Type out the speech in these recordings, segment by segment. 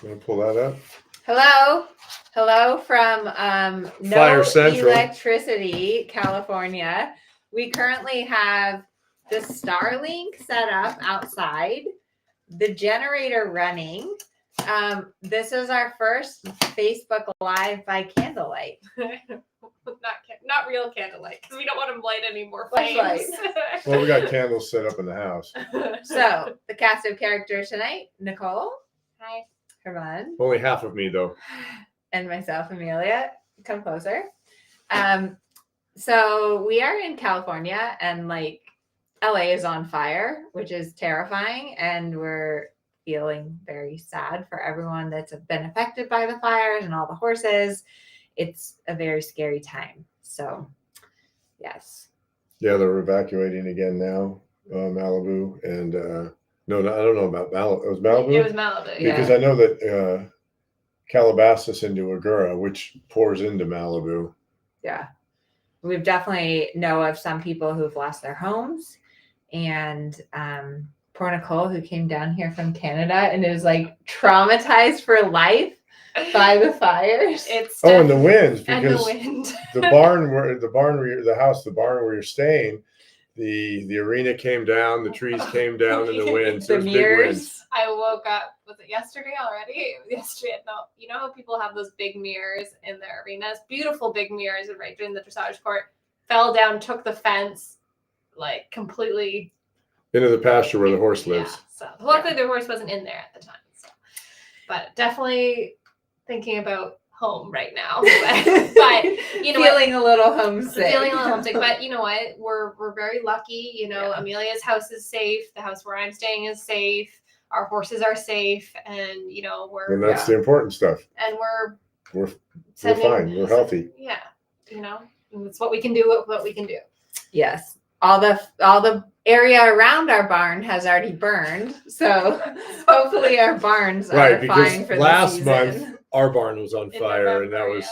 I'm gonna pull that up. Hello from no Fire Central. electricity, California. We currently have the Starlink set up outside, the generator running. This is our first Facebook Live by candlelight. Not real candlelight, because we don't want to light any more flames. Well, we got candles set up in the house. So the cast of characters tonight: Nicole. Hi. Herman. Only half of me though. And myself, Amelia. Come closer. So we are in California, and like LA is on fire, which is terrifying, and we're feeling very sad for everyone that's been affected by the fires and all the horses. It's a very scary time. So, yes. Yeah, they're evacuating again now, Malibu, and no, I don't know about Malibu. It was Malibu. It was Malibu, because I know that Calabasas into Agoura, which pours into Malibu. Yeah, we've definitely know of some people who've lost their homes, and poor Nicole, who came down here from Canada and is like traumatized for life by the fires. And the winds, because and the wind. the barn where you're staying, the arena came down, the trees came down in the winds. There's big winds. I woke up, was it yesterday already? Yesterday. No, you know how people have those big mirrors in their arenas? Beautiful big mirrors right during the dressage court. Fell down, took the fence, like completely into the pasture where the horse lives. Yeah, so luckily the horse wasn't in there at the time. So. But definitely thinking about home right now. But you know, feeling a little homesick. But you know what? We're very lucky. You know, Amelia's house is safe. The house where I'm staying is safe. Our horses are safe, and you know and that's the important stuff. And we're fine. We're healthy. Yeah, you know, it's what we can do. What we can do. Yes, all the area around our barn has already burned, so hopefully our barns are fine for last the season. month our barn was on fire, and that was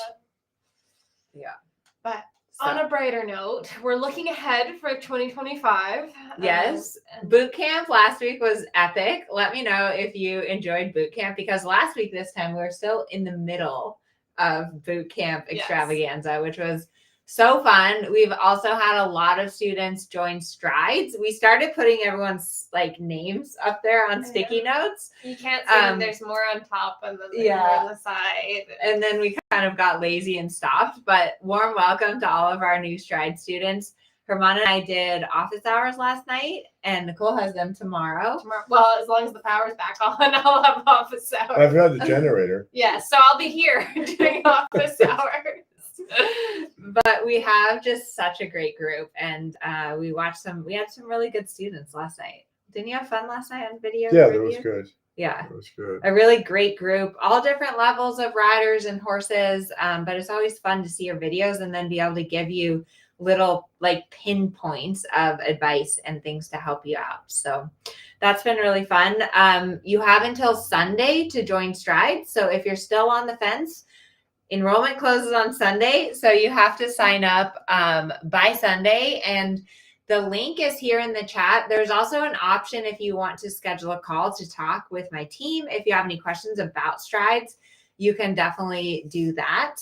But on a brighter note, we're looking ahead for 2025. Yes, boot camp last week was epic. Let me know if you enjoyed boot camp, because last week this time we were still in the middle of boot camp extravaganza, which was so fun. We've also had a lot of students join Strides. We started putting everyone's like names up there on sticky notes. You can't see that there's more on top and then more on the side. And then we kind of got lazy and stopped. But warm welcome to all of our new Stride students. Herman and I did office hours last night, and Nicole has them tomorrow. Well, as long as the power's back on, I'll have office hours. I've got the generator. Yeah, so I'll be here doing office hours. But we have just such a great group, and we had some really good students last night. Didn't you have fun last night on video? Yeah, that was good. Yeah, it was good. A really great group, all different levels of riders and horses. But it's always fun to see your videos and then be able to give you little like pinpoints of advice and things to help you out. So that's been really fun. You have until Sunday to join Stride. So if you're still on the fence, enrollment closes on Sunday, so you have to sign up by Sunday, and the link is here in the chat. There's also an option if you want to schedule a call to talk with my team. If you have any questions about Strides, you can definitely do that.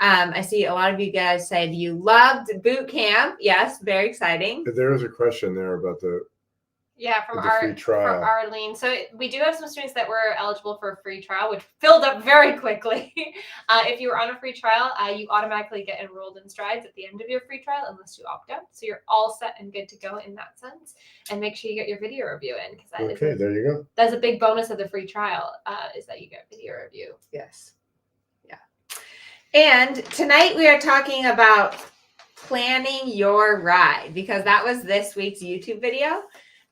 I see a lot of you guys said you loved boot camp. Yes, very exciting. There was a question there about the from free trial. From Arlene. So we do have some students that were eligible for a free trial, which filled up very quickly. If you were on a free trial, you automatically get enrolled in Strides at the end of your free trial unless you opt out. So you're all set and good to go in that sense. And make sure you get your video review in, because there you go. That's a big bonus of the free trial, is that you get video review. Yes. Yeah. And tonight we are talking about planning your ride, because that was this week's YouTube video.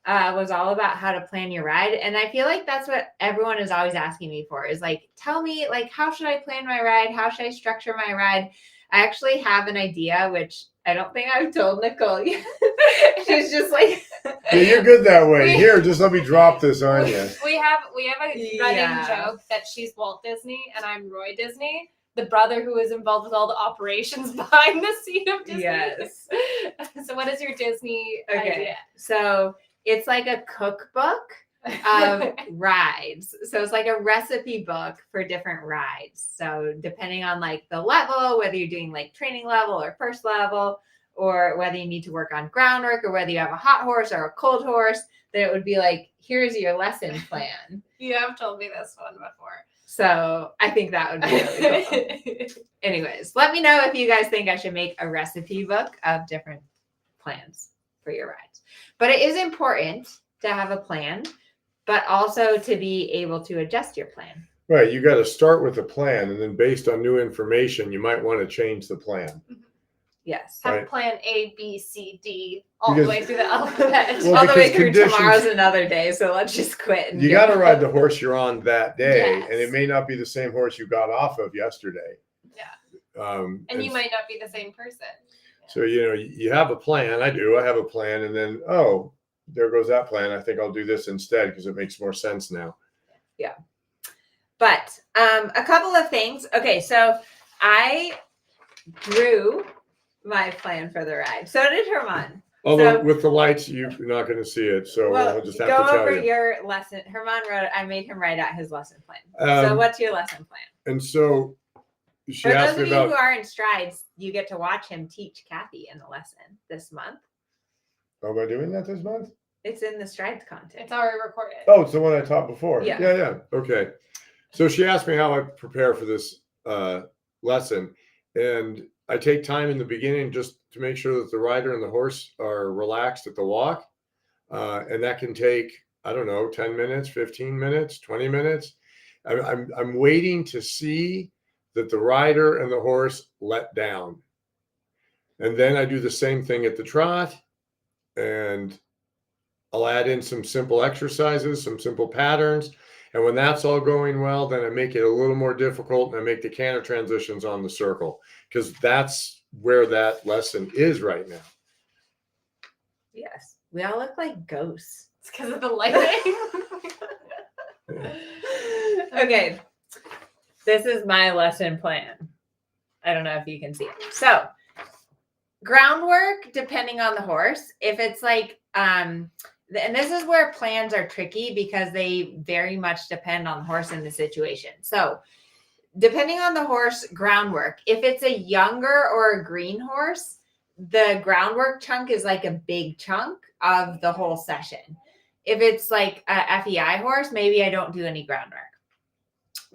Was all about how to plan your ride. And I feel like that's what everyone is always asking me for, is like, tell me, like, how should I plan my ride? How should I structure my ride? I actually have an idea, which I don't think I've told Nicole yet. She's just like, yeah, you're good that way. Here, just let me drop this on you. We have a running joke that she's Walt Disney and I'm Roy Disney, the brother who is involved with all the operations behind the scene of Disney. Yes. So what is your Disney idea? So it's like a cookbook of rides. So it's like a recipe book for different rides. So depending on like the level, whether you're doing like training level or first level, or whether you need to work on groundwork, or whether you have a hot horse or a cold horse, then it would be like, here's your lesson plan. You have told me this one before. So I think that would be really cool. Anyways, let me know if you guys think I should make a recipe book of different plans for your rides. But it is important to have a plan, but also to be able to adjust your plan. Right. You got to start with a plan, and then based on new information, you might want to change the plan. Yes. Have Right. plan A, B, C, D all the way through the alphabet. Well, all the way because through conditions- tomorrow's another day, so let's just quit. And You go. got to ride the horse you're on that day, Yes. and it may not be the same horse you got off of yesterday. Yeah. And you might not be the same person. So, you have a plan. I do. I have a plan, and then, oh, there goes that plan. I think I'll do this instead because it makes more sense now. Yeah. But a couple of things. Okay, so I drew my plan for the ride. So did Herman. Although So- with the lights, you're not going to see it. So I'll just have go to tell over you. your lesson. Herman wrote. I made him write out his lesson plan. So Um, what's your lesson plan? And so she For those asked of me you who about, are in strides, you get to watch him teach Kathy in the lesson this month. am I doing that this month? It's in the strides content. It's already recorded. Oh, it's the one I taught before. Yeah. Yeah. Okay. So she asked me how I prepare for this lesson. And I take time in the beginning just to make sure that the rider and the horse are relaxed at the walk. And that can take, I don't know, 10 minutes, 15 minutes, 20 minutes. I'm waiting to see that the rider and the horse let down. And then I do the same thing at the trot. And I'll add in some simple exercises, some simple patterns. And when that's all going well, then I make it a little more difficult and I make the canter transitions on the circle, because that's where that lesson is right now. Yes. We all look like ghosts. It's because of the lighting. Okay. This is my lesson plan. I don't know if you can see it. So, groundwork, depending on the horse, if it's like, and this is where plans are tricky because they very much depend on the horse and the situation. So, depending on the horse, groundwork, if it's a younger or a green horse, the groundwork chunk is like a big chunk of the whole session. If it's like a FEI horse, maybe I don't do any groundwork.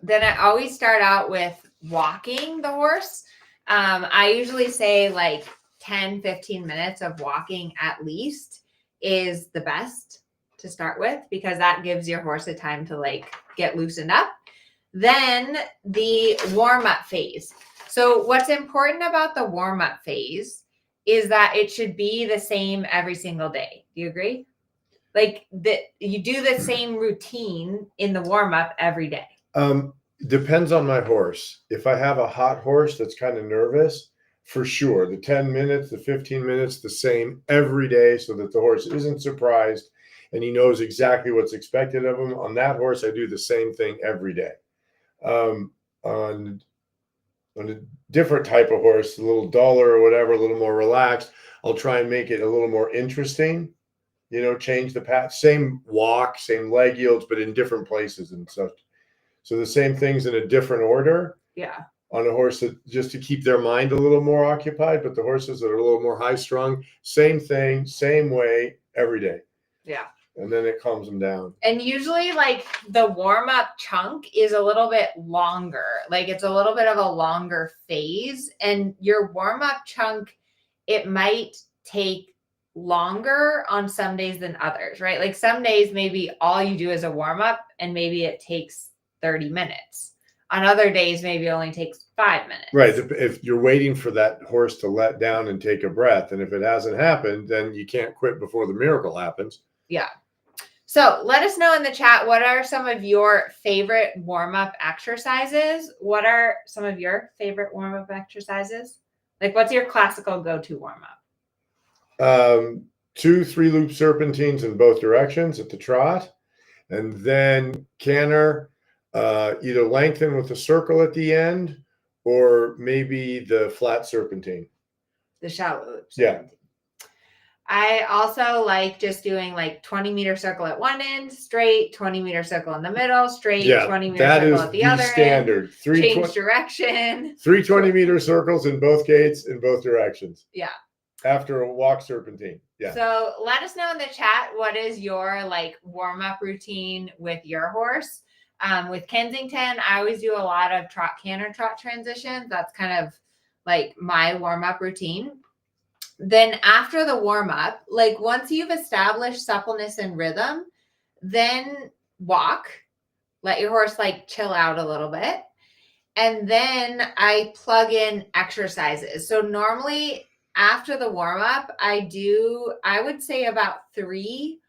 Then I always start out with walking the horse. I usually say like 10, 15 minutes of walking at least is the best to start with, because that gives your horse a time to like get loosened up. Then the warm-up phase. So what's important about the warm-up phase is that it should be the same every single day. Do you agree? Like that you do the same routine in the warm-up every day. Depends on my horse. If I have a hot horse that's kind of nervous, for sure, the 10 minutes, the 15 minutes, the same every day, so that the horse isn't surprised and he knows exactly what's expected of him. On that horse, I do the same thing every day. On a different type of horse, a little duller or whatever, a little more relaxed, I'll try and make it a little more interesting. Change the path, same walk, same leg yields, but in different places and such. So the same things in a different order. Yeah. On a horse that just to keep their mind a little more occupied, but the horses that are a little more high strung, same thing, same way every day. Yeah. And then it calms them down. And usually like the warm-up chunk is a little bit longer. Like it's a little bit of a longer phase, and your warm-up chunk, it might take longer on some days than others, right? Like some days maybe all you do is a warm-up and maybe it takes 30 minutes. On other days, maybe it only takes 5 minutes. Right. If you're waiting for that horse to let down and take a breath, and if it hasn't happened, then you can't quit before the miracle happens. Yeah. So let us know in the chat, what are some of your favorite warm-up exercises? What are some of your favorite warm-up exercises? Like what's your classical go-to warm-up? 2 3-loop serpentines in both directions at the trot, and then canter, either lengthen with a circle at the end or maybe the flat serpentine. The shallow loop. Yeah. I also like just doing like 20-meter circle at one end, straight, 20-meter circle in the middle, straight, Yeah, 20-meter that circle is at the other standard. end, Three change direction. 20-meter circles in both gates in both directions. Yeah. After a walk serpentine. Yeah. So let us know in the chat, what is your like warm-up routine with your horse? With Kensington, I always do a lot of trot, canter, trot transitions. That's kind of like my warm-up routine. Then after the warm-up, like once you've established suppleness and rhythm, then walk, let your horse like chill out a little bit. And then I plug in exercises. So normally after the warm-up, I would say about 3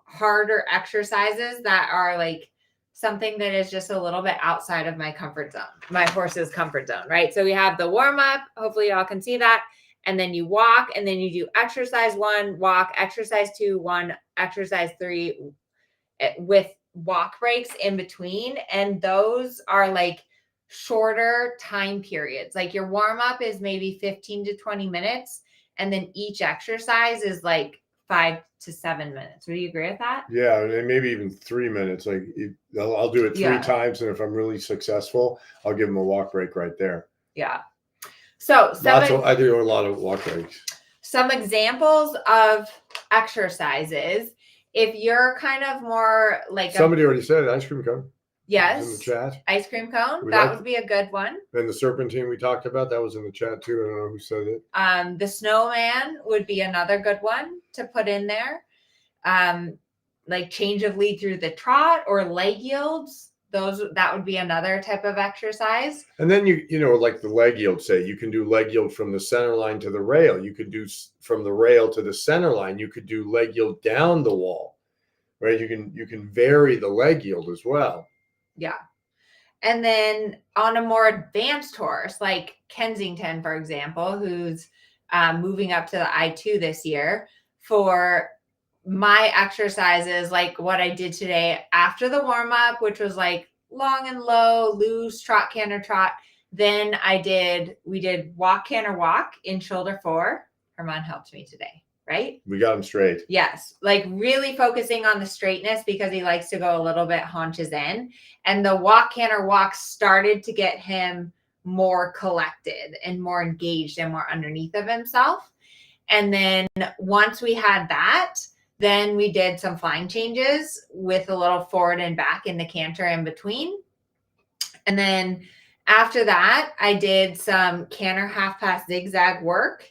harder exercises that are like something that is just a little bit outside of my comfort zone, my horse's comfort zone, right? So we have the warm-up, hopefully y'all can see that. And then you walk, and then you do exercise 1, walk, exercise 2, 1, exercise 3 with walk breaks in between. And those are like shorter time periods. Like your warm up is maybe 15 to 20 minutes. And then each exercise is like 5 to 7 minutes. Would you agree with that? Yeah, and maybe even 3 minutes. Like I'll do it 3 times, and if I'm really successful, I'll give them a walk break right there. Yeah. So I do a lot of walk breaks. Some examples of exercises. If you're kind of more like somebody already said ice cream cone. Yes. In the chat. Ice cream cone. That would be a good one. And the serpentine we talked about, that was in the chat too. I don't know who said it. The snowman would be another good one to put in there. Like change of lead through the trot or leg yields. That would be another type of exercise. And then you know, like the leg yield, say you can do leg yield from the center line to the rail. You could do from the rail to the center line. You could do leg yield down the wall, right? You can vary the leg yield as well. Yeah. And then on a more advanced horse, like Kensington, for example, who's moving up to the I2 this year, for my exercises, like what I did today after the warm up, which was like long and low, loose, trot, canter, trot. Then we did walk, canter, walk in shoulder 4. Herman helped me today, right? We got him straight. Yes. Like really focusing on the straightness because he likes to go a little bit haunches in. And the walk, canter, walk started to get him more collected and more engaged and more underneath of himself. And then once we had that, then we did some flying changes with a little forward and back in the canter in between. And then after that, I did some canter half pass zigzag work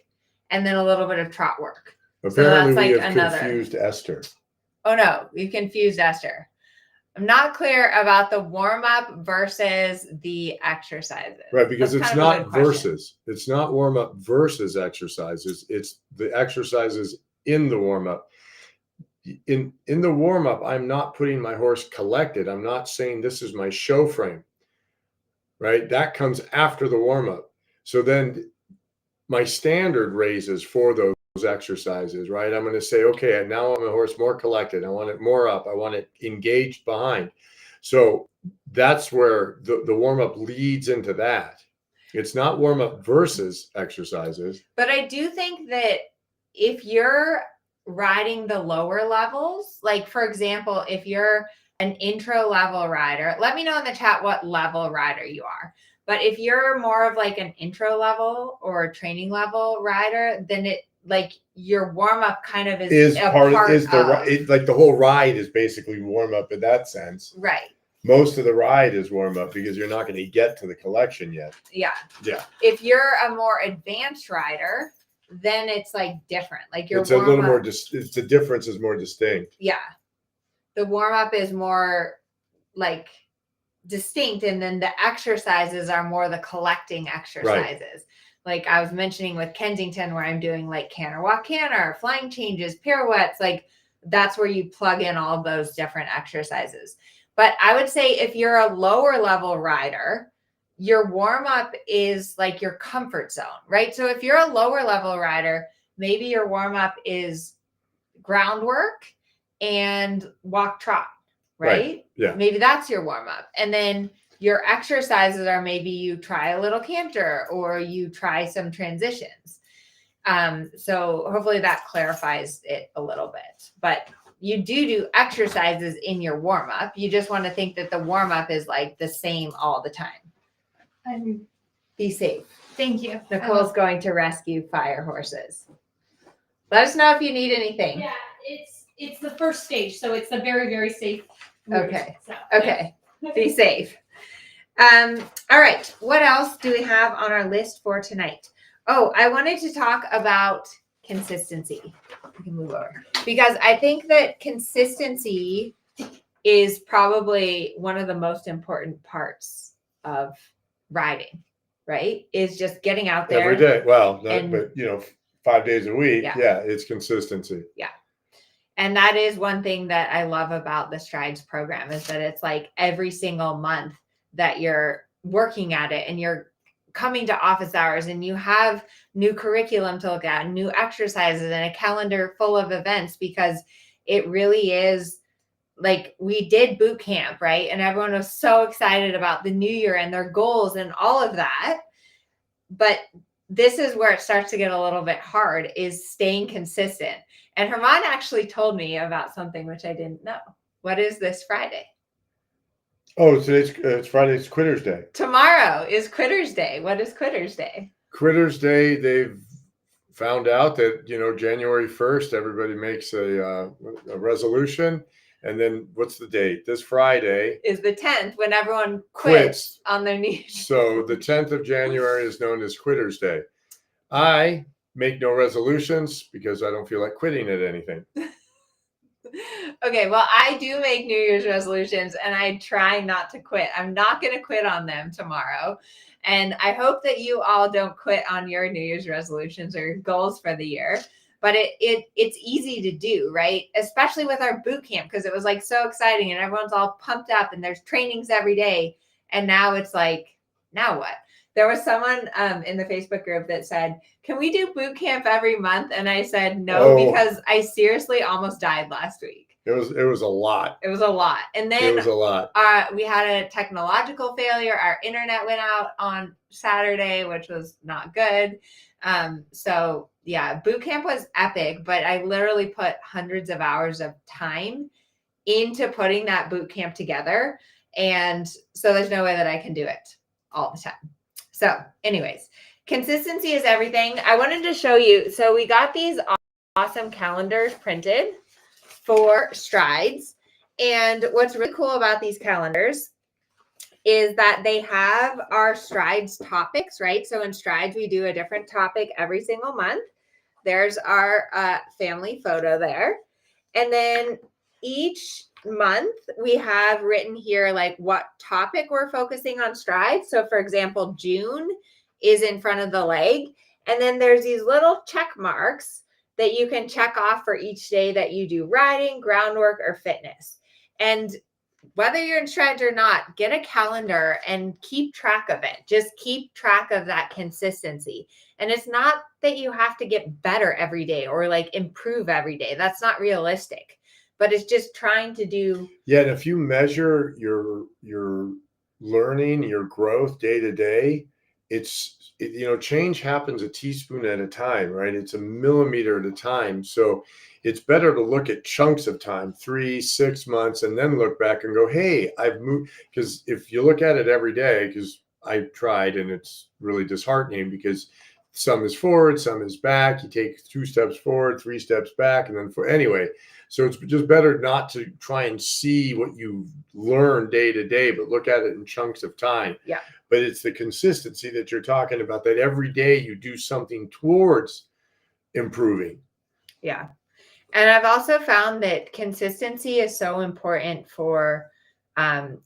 and then a little bit of trot work. Apparently we have confused Esther. Oh no, we confused Esther. I'm not clear about the warm-up versus the exercises. Right, because it's not versus. It's not warm-up versus exercises. It's the exercises in the warm-up. In the warm-up, I'm not putting my horse collected. I'm not saying this is my show frame, right? That comes after the warm-up. So then my standard raises for those exercises, right? I'm going to say, okay, now I'm a horse more collected. I want it more up. I want it engaged behind. So that's where the warm-up leads into that. It's not warm-up versus exercises. But I do think that if you're riding the lower levels, like for example, if you're an intro level rider, let me know in the chat what level rider you are. But if you're more of like an intro level or a training level rider, then it like your warm up kind of is like the whole ride is basically warm up in that sense. Right. Most of the ride is warm up because you're not going to get to the collection yet. Yeah. Yeah. If you're a more advanced rider, then it's like different. Like it's a little more the difference is more distinct. Yeah. The warm up is more like distinct, and then the exercises are more the collecting exercises. Right. Like I was mentioning with Kensington, where I'm doing like canter, walk, canter, flying changes, pirouettes, like that's where you plug in all of those different exercises. But I would say if you're a lower level rider, your warm up is like your comfort zone, right? So if you're a lower level rider, maybe your warm up is groundwork and walk, trot, right? Yeah. Maybe that's your warm up. And then your exercises are maybe you try a little canter or you try some transitions. So hopefully that clarifies it a little bit. But you do exercises in your warm up. You just want to think that the warm up is like the same all the time. Be safe. Thank you. Nicole's going to rescue fire horses. Let us know if you need anything. Yeah, it's the first stage, so it's a very, very safe route. Okay. So, Okay. Be safe. All right. What else do we have on our list for tonight? Oh, I wanted to talk about consistency. We can move over because I think that consistency is probably one of the most important parts of riding, right? Is just getting out there every day. Well, and- but 5 days a week. Yeah. Yeah, it's consistency. And that is one thing that I love about the Strides program is that it's like every single month that you're working at it and you're coming to office hours and you have new curriculum to look at, new exercises and a calendar full of events, because it really is like we did boot camp, right? And everyone was so excited about the new year and their goals and all of that. But this is where it starts to get a little bit hard, is staying consistent. And Herman actually told me about something which I didn't know. What is this Friday? Oh, today's it's Friday. It's Quitters Day. Tomorrow is Quitters Day. What is Quitters Day? Quitters Day. They've found out that January 1st, everybody makes a resolution, and then what's the date? This Friday Is the 10th, when everyone quits on their knees. So the 10th of January is known as Quitters Day. I make no resolutions because I don't feel like quitting at anything. Okay, well, I do make New Year's resolutions and I try not to quit. I'm not going to quit on them tomorrow. And I hope that you all don't quit on your New Year's resolutions or goals for the year. But it's easy to do, right? Especially with our boot camp, because it was like so exciting and everyone's all pumped up and there's trainings every day. And now it's like, now what? There was someone in the Facebook group that said, can we do boot camp every month? And I said, no, because I seriously almost died last week. It was a lot. It was a lot. And then It was a lot. we had a technological failure. Our internet went out on Saturday, which was not good. So yeah, boot camp was epic, but I literally put hundreds of hours of time into putting that boot camp together. And so there's no way that I can do it all the time. So anyways, consistency is everything. I wanted to show you. So we got these awesome calendars printed for Strides. And what's really cool about these calendars is that they have our Strides topics, right? So in Strides, we do a different topic every single month. There's our family photo there. And then each month we have written here like what topic we're focusing on Strides. So for example, June is in front of the leg. And then there's these little check marks that you can check off for each day that you do riding, groundwork, or fitness. And whether you're in Strides or not, get a calendar and keep track of it. Just keep track of that consistency. And it's not that you have to get better every day or like improve every day. That's not realistic. But it's just trying to do. Yeah, and if you measure your learning, your growth day to day, change happens a teaspoon at a time, right? It's a millimeter at a time. So it's better to look at chunks of time, 3-6 months, and then look back and go, hey, I've moved. Because if you look at it every day, because I tried and it's really disheartening because some is forward, some is back. You take 2 steps forward, 3 steps back, and then anyway. So it's just better not to try and see what you learn day to day, but look at it in chunks of time. Yeah. But it's the consistency that you're talking about, that every day you do something towards improving. Yeah. And I've also found that consistency is so important for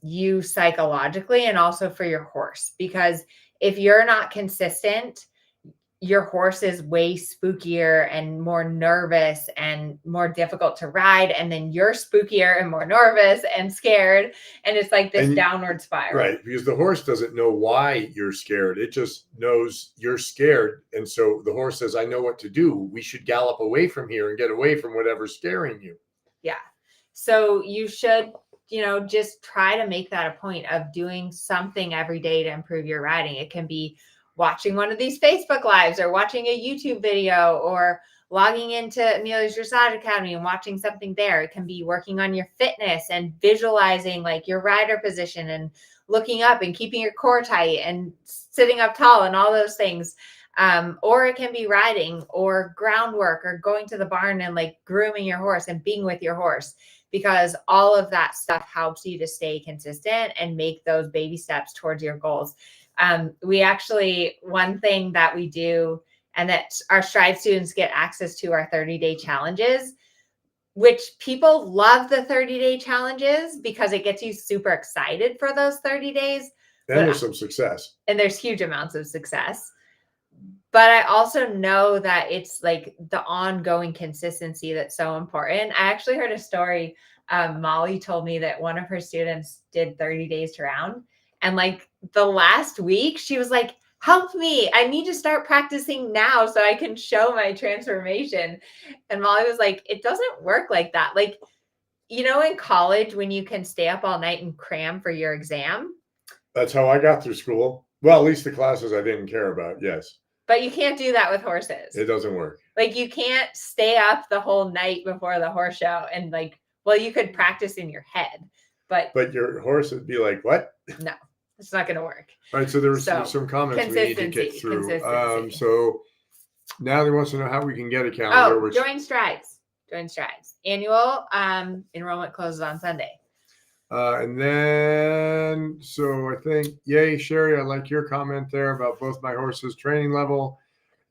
you psychologically and also for your horse, because if you're not consistent, your horse is way spookier and more nervous and more difficult to ride. And then you're spookier and more nervous and scared. And it's like this downward spiral. Right. Because the horse doesn't know why you're scared. It just knows you're scared. And so the horse says, I know what to do. We should gallop away from here and get away from whatever's scaring you. Yeah. So you should, just try to make that a point of doing something every day to improve your riding. It can be watching one of these Facebook lives or watching a YouTube video or logging into Amelia's Dressage Academy and watching something there. It can be working on your fitness and visualizing like your rider position and looking up and keeping your core tight and sitting up tall and all those things. Or it can be riding or groundwork or going to the barn and like grooming your horse and being with your horse, because all of that stuff helps you to stay consistent and make those baby steps towards your goals. We actually, one thing that we do and that our Stride students get access to our 30-day challenges, which people love the 30-day challenges because it gets you super excited for those 30 days. And there's some success. And there's huge amounts of success. But I also know that it's like the ongoing consistency that's so important. I actually heard a story. Molly told me that one of her students did 30 days to round. And like the last week, she was like, help me. I need to start practicing now so I can show my transformation. And Molly was like, it doesn't work like that. Like, you know, in college, when you can stay up all night and cram for your exam. That's how I got through school. Well, at least the classes I didn't care about. Yes. But you can't do that with horses. It doesn't work. Like you can't stay up the whole night before the horse show and like, well, you could practice in your head, but your horse would be like, what? No, it's not going to work. All right. So there was some comments we need to get through. So now they wants to know how we can get a calendar. Join Strides. Join Strides. Annual enrollment closes on Sunday. And then, so I think, yay, Sherry, I like your comment there about both my horses' training level,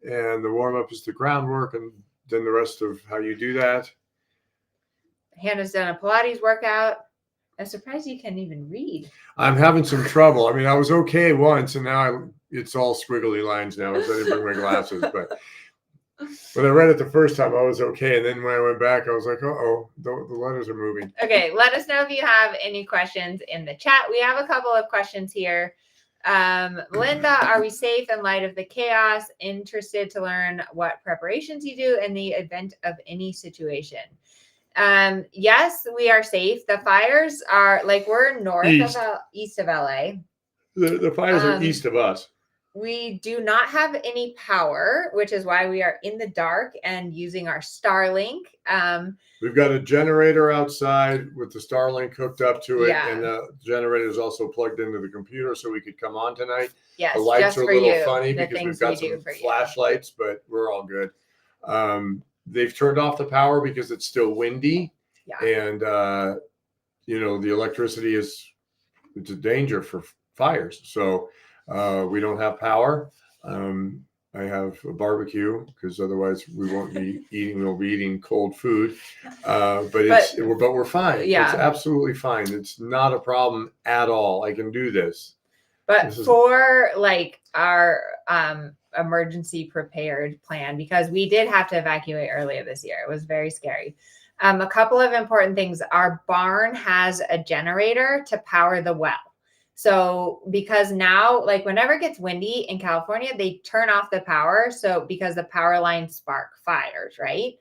and the warm up is the groundwork, and then the rest of how you do that. Hannah's done a Pilates workout. I'm surprised you can even read. I'm having some trouble. I mean, I was okay once, and now it's all squiggly lines now as I didn't bring my glasses. But when I read it the first time, I was okay. And then when I went back, I was like, uh-oh, the letters are moving. Okay, let us know if you have any questions in the chat. We have a couple of questions here. Linda, are we safe in light of the chaos? Interested to learn what preparations you do in the event of any situation. Yes, we are safe. The fires are like we're east of LA. The fires are east of us. We do not have any power, which is why we are in the dark and using our Starlink. We've got a generator outside with the Starlink hooked up to it, and the generator is also plugged into the computer so we could come on tonight. Yes, the lights are a little funny the because we've got some flashlights, but we're all good. They've turned off the power because it's still windy, and you know, the electricity it's a danger for fires. So we don't have power. I have a barbecue because otherwise we won't be eating. We'll be eating cold food. But we're fine. Yeah, it's absolutely fine. It's not a problem at all. I can do this. But for like our emergency prepared plan, because we did have to evacuate earlier this year. It was very scary. A couple of important things. Our barn has a generator to power the well. So because now, like whenever it gets windy in California, they turn off the power. So because the power lines spark fires, right?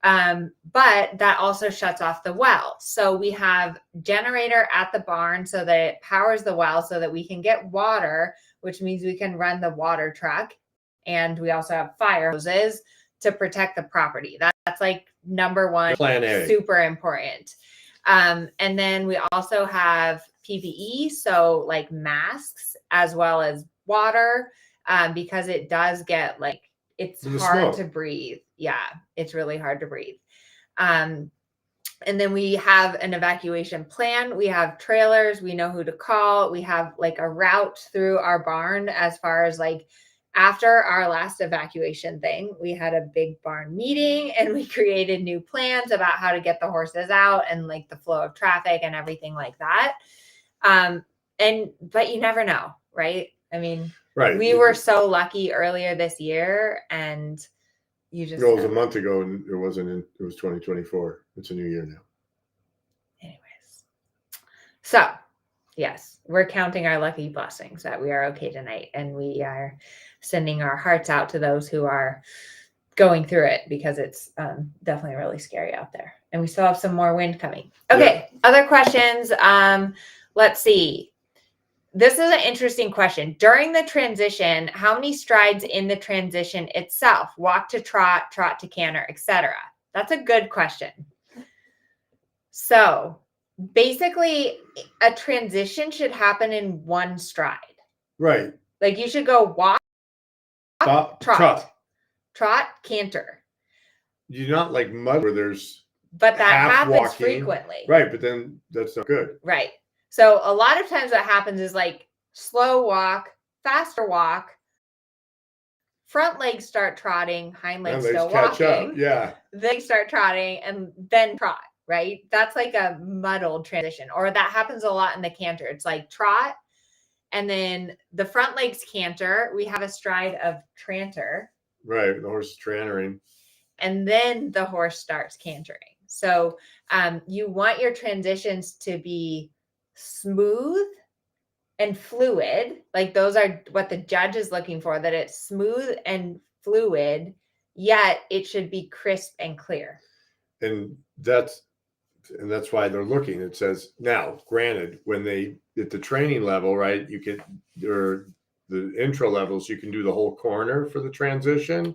But that also shuts off the well. So we have generator at the barn so that it powers the well so that we can get water, which means we can run the water truck. And we also have fire hoses to protect the property. That's like number one, Plan A. Super important. And then we also have PPE, so like masks as well as water, because it does get like, it's hard to breathe. Yeah, it's really hard to breathe. And then we have an evacuation plan. We have trailers. We know who to call. We have like a route through our barn as far as like after our last evacuation thing, we had a big barn meeting and we created new plans about how to get the horses out and like the flow of traffic and everything like that. But you never know, right? I mean, we were so lucky earlier this year, and you just it was a month ago and it was 2024. It's a new year now. Anyways. So yes, we're counting our lucky blessings that we are okay tonight, and we are sending our hearts out to those who are going through it, because it's definitely really scary out there. And we still have some more wind coming. Okay, other questions. Let's see. this is an interesting question. During the transition, how many strides in the transition itself? Walk to trot, trot to canter, etc. That's a good question. So basically, a transition should happen in one stride. Right. Like you should go walk, Stop, trot, canter. You're not like mud where there's But that half happens walking. frequently. Right, but then that's not good. Right. So a lot of times what happens is like slow walk, faster walk, front legs start trotting, hind legs still walking. Up. Yeah. They start trotting and then trot, right? That's like a muddled transition. Or that happens a lot in the canter. It's like trot and then the front legs canter. We have a stride of tranter. Right. The horse is trantering. And then the horse starts cantering. So you want your transitions to be smooth and fluid. Like those are what the judge is looking for, that it's smooth and fluid, yet it should be crisp and clear. And that's why they're looking. It says now, granted, when they at the training level, right, you can, or the intro levels, you can do the whole corner for the transition,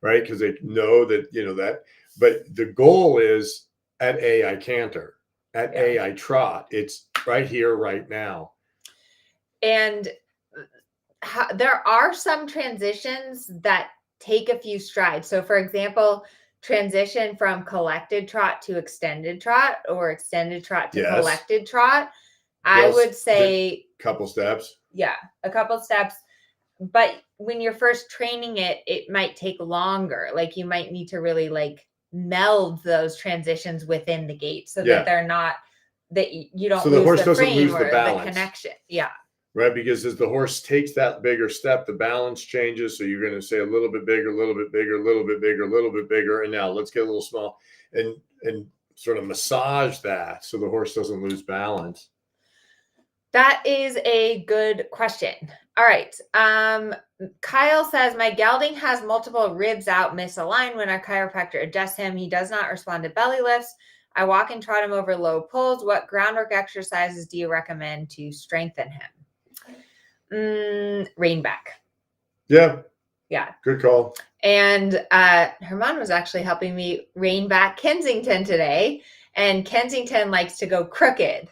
right? Because they know that, that, but the goal is at A, I canter, at A, I trot. It's right here, right now. And there are some transitions that take a few strides. So for example, transition from collected trot to extended trot, or extended trot to collected trot. I would say couple steps. Yeah, a couple steps. But when you're first training it, it might take longer. Like you might need to really like meld those transitions within the gait so that they're not, that you don't the horse doesn't frame lose or the balance. the connection. Yeah. Right, because as the horse takes that bigger step, the balance changes. So you're going to say a little bit bigger, a little bit bigger, a little bit bigger, a little bit bigger, and now let's get a little small, and sort of massage that so the horse doesn't lose balance. That is a good question. All right. Kyle says, my gelding has multiple ribs out misaligned. When our chiropractor adjusts him, he does not respond to belly lifts. I walk and trot him over low pulls. What groundwork exercises do you recommend to strengthen him? Rein back. Yeah. Good call. And Herman was actually helping me rein back Kensington today. And Kensington likes to go crooked,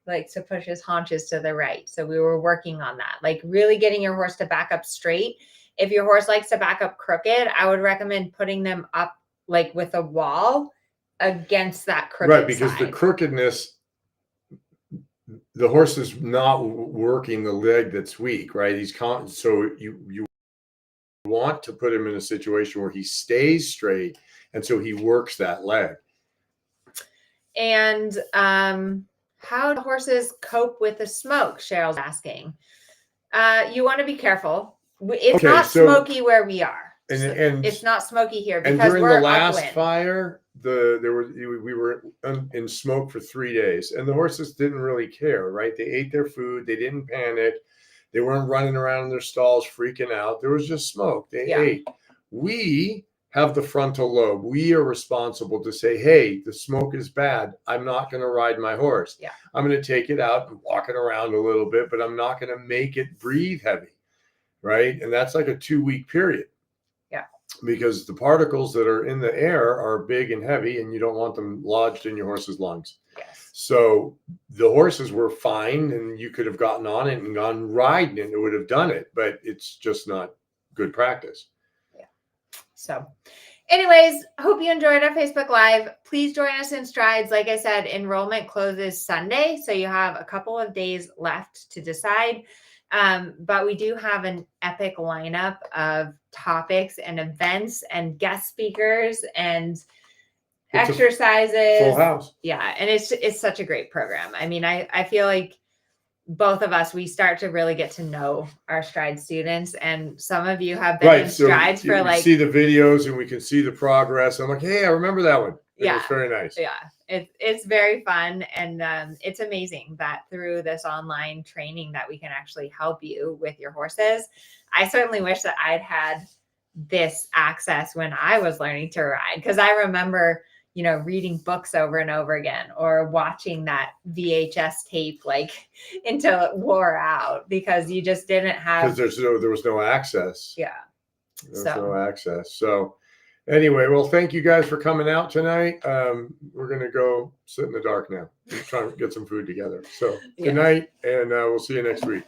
likes to push his haunches to the right. So we were working on that, like really getting your horse to back up straight. If your horse likes to back up crooked, I would recommend putting them up like with a wall against that crooked right, because side. The crookedness, the horse is not working the leg that's weak, right? So you want to put him in a situation where he stays straight, and so he works that leg. And how do horses cope with the smoke? Cheryl's asking. You want to be careful. It's not smoky where we are. And it's not smoky here and because during we're the last upwind. fire, we were in smoke for 3 days, and the horses didn't really care, right? They ate their food, they didn't panic, they weren't running around in their stalls freaking out. There was just smoke. They ate. We have the frontal lobe. We are responsible to say, hey, the smoke is bad. I'm not going to ride my horse. Yeah. I'm going to take it out and walk it around a little bit, but I'm not going to make it breathe heavy, right? And that's like a 2-week period. Because the particles that are in the air are big and heavy, and you don't want them lodged in your horse's lungs. Yes. So the horses were fine, and you could have gotten on it and gone riding, and it would have done it, but it's just not good practice. Yeah. So anyways, hope you enjoyed our Facebook Live. Please join us in Strides. Like I said, enrollment closes Sunday, so you have a couple of days left to decide. But we do have an epic lineup of topics and events and guest speakers and exercises. Full house. Yeah. And it's such a great program. I mean, I feel like both of us, we start to really get to know our Stride students, and some of you have been in Strides for like, see the videos and we can see the progress. I'm like, hey, I remember that one. It's very nice. Yeah. It's very fun. And it's amazing that through this online training that we can actually help you with your horses. I certainly wish that I'd had this access when I was learning to ride, because I remember, you know, reading books over and over again, or watching that VHS tape like until it wore out because you just didn't Because have. there was no access. Yeah. There's So. no access. So anyway, well, thank you guys for coming out tonight. We're going to go sit in the dark now and try to get some food together. So good Yes. night, and we'll see you next week.